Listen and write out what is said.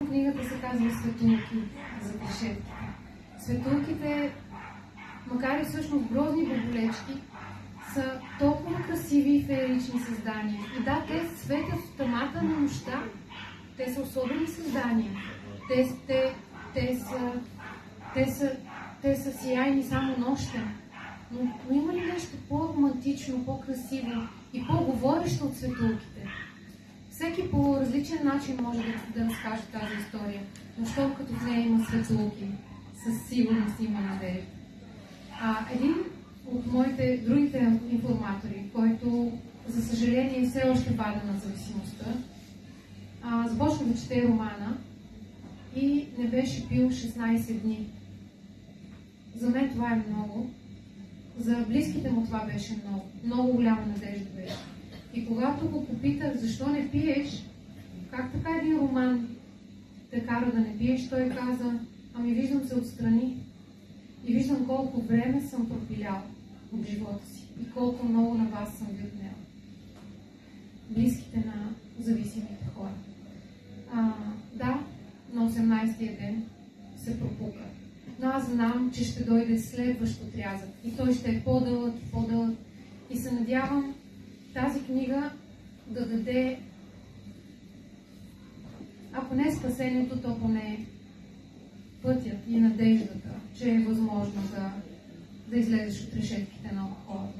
Книгата се казва Светулки за трешетките. Светулките, макар и всъщност грозни баболечки, са толкова красиви и феерични създания. И да, те светят в тъмата на нощта. Те са особени създания. Те са сияйни само нощем. Но има ли нещо по-романтично, по-красиво и по-говорещо от светулките? Всеки по различен начин може да разкаже тази история, но щом като в нея има светулки, със сигурност има надежда. Един от моите другите информатори, който за съжаление все още пада на зависимостта, започна да чете романа и не беше пил 16 дни. За мен това е много. За близките му това беше много. Много голяма надежда беше. И когато го попитах защо не пиеш, как така един роман те кара да не пиеш, той каза: ами виждам се отстрани и виждам колко време съм пропилял от живота си и колко много на вас съм гледнал. Близките на зависимите хора. Да, на 18-тия ден се пропука. Но аз знам, че ще дойде следващ отрязък и той ще е по-дълъг и по-дълъг. И се надявам тази книга да даде, ако не спасението, то поне пътят и надеждата, че е възможно да излезеш от решетките на хората.